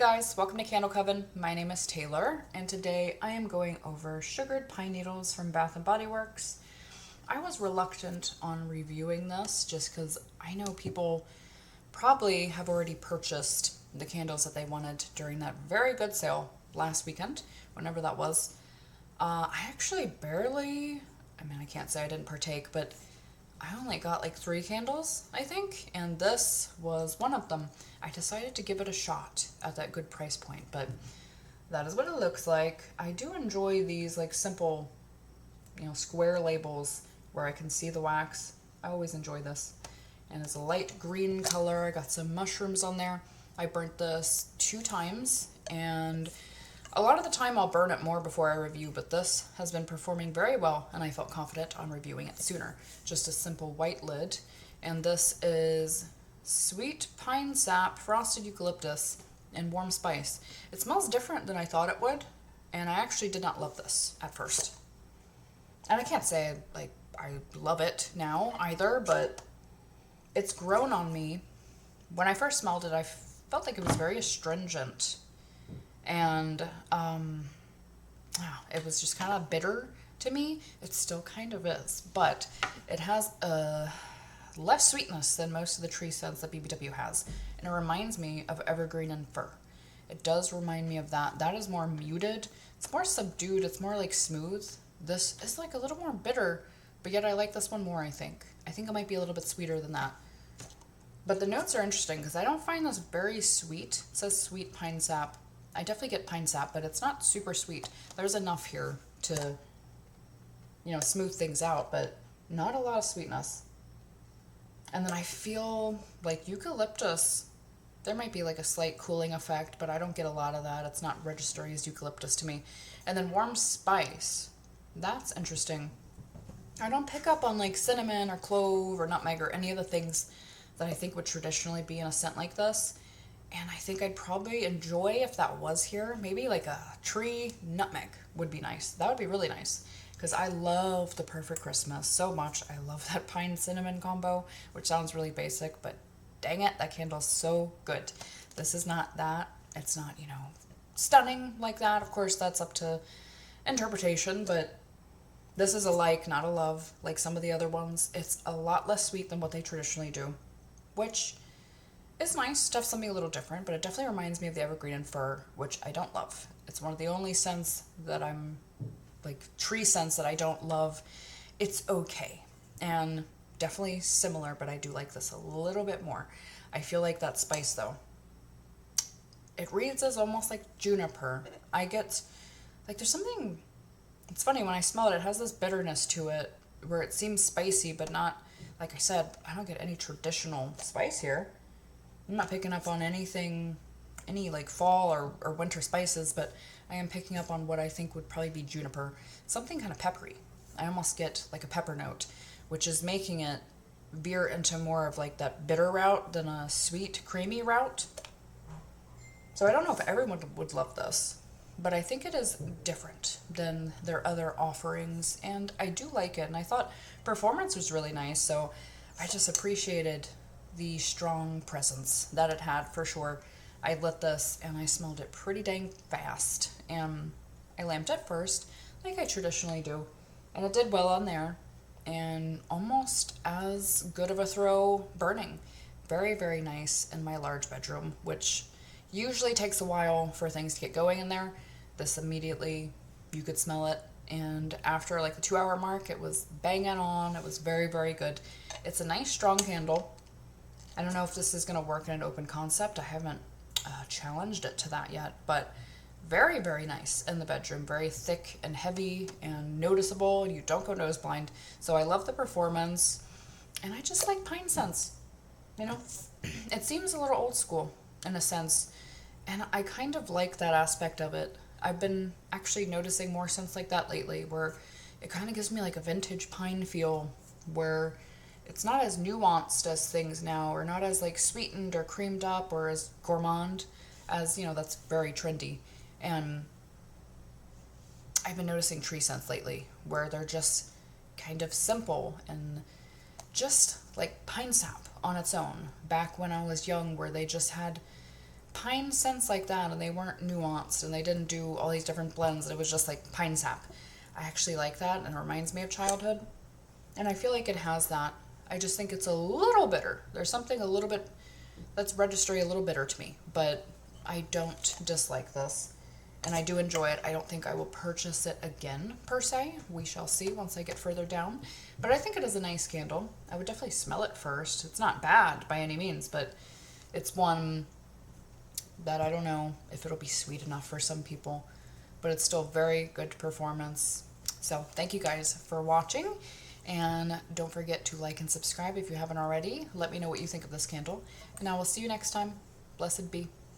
guys, welcome to Candle Coven. My name is Taylor, and today I am going over sugared pine needles from Bath & Body Works. I was reluctant on reviewing this just because I know people probably have already purchased the candles that they wanted during that very good sale last weekend, whenever that was. I actually I can't say I didn't partake, but I only got like 3 candles, I think, and this was one of them. I decided to give it a shot at that good price point, but that is what it looks like. I do enjoy these like simple, square labels where I can see the wax. I always enjoy this. And it's a light green color. I got some mushrooms on there. I burnt this 2 times, and a lot of the time I'll burn it more before I review, but this has been performing very well, and I felt confident on reviewing it sooner. Just a simple white lid, and this is sweet pine sap, frosted eucalyptus, and warm spice. It smells different than I thought it would, and I actually did not love this at first. And I can't say I love it now either, but it's grown on me. When I first smelled it, I felt like it was very astringent. And it was just kind of bitter to me. It still kind of is, but it has less sweetness than most of the tree scents that BBW has, and it reminds me of evergreen and fir. It does remind me of that. That is more muted. It's more subdued. It's more like smooth. This is like a little more bitter, but yet I like this one more, I think. I think it might be a little bit sweeter than that. But the notes are interesting because I don't find this very sweet. It says sweet pine sap. I definitely get pine sap, but it's not super sweet. There's enough here to, smooth things out, but not a lot of sweetness. And then I feel like eucalyptus, there might be like a slight cooling effect, but I don't get a lot of that. It's not registering as eucalyptus to me. And then warm spice, that's interesting. I don't pick up on like cinnamon or clove or nutmeg or any of the things that I think would traditionally be in a scent like this. And I think I'd probably enjoy if that was here. Maybe like a tree nutmeg would be nice. That would be really nice because I love the Perfect Christmas so much. I love that pine cinnamon combo, which sounds really basic, but dang it, that candle's so good. This is not that. It's not, stunning like that. Of course, that's up to interpretation, but this is a like, not a love, like some of the other ones. It's a lot less sweet than what they traditionally do, which it's nice to have something a little different, but it definitely reminds me of the evergreen and fir, which I don't love. It's one of the only scents that I'm, tree scents that I don't love. It's okay, and definitely similar, but I do like this a little bit more. I feel like that spice, though. It reads as almost like juniper. I get, there's something, it's funny, when I smell it, it has this bitterness to it, where it seems spicy, but not, like I said, I don't get any traditional spice here. I'm not picking up on anything, any fall or winter spices, but I am picking up on what I think would probably be juniper. Something kind of peppery. I almost get like a pepper note, which is making it veer into more of that bitter route than a sweet, creamy route. So I don't know if everyone would love this, but I think it is different than their other offerings, and I do like it, and I thought performance was really nice, so I just appreciated the strong presence that it had for sure. I lit this and I smelled it pretty dang fast, and I lamped it first like I traditionally do, and it did well on there, and almost as good of a throw burning. Very, very nice in my large bedroom, which usually takes a while for things to get going in there. This immediately, you could smell it, and after the 2-hour mark, it was banging on. It was very, very good. It's a nice strong candle. I don't know if this is going to work in an open concept. I haven't challenged it to that yet, but very, very nice in the bedroom. Very thick and heavy and noticeable, and you don't go nose blind. So I love the performance, and I just like pine scents. It seems a little old school in a sense, and I kind of like that aspect of it. I've been actually noticing more scents like that lately, where it kind of gives me a vintage pine feel, where it's not as nuanced as things now, or not as sweetened or creamed up or as gourmand as, that's very trendy. And I've been noticing tree scents lately where they're just kind of simple and just like pine sap on its own. Back when I was young, where they just had pine scents like that, and they weren't nuanced, and they didn't do all these different blends. It was just like pine sap. I actually like that, and it reminds me of childhood. And I feel like it has that. I just think it's a little bitter. There's something a little bit that's registry a little bitter to me, but I don't dislike this. And I do enjoy it. I don't think I will purchase it again, per se. We shall see once I get further down. But I think it is a nice candle. I would definitely smell it first. It's not bad by any means, but it's one that I don't know if it'll be sweet enough for some people. But it's still very good performance. So thank you guys for watching. And don't forget to like and subscribe if you haven't already. Let me know what you think of this candle. And I will see you next time. Blessed be.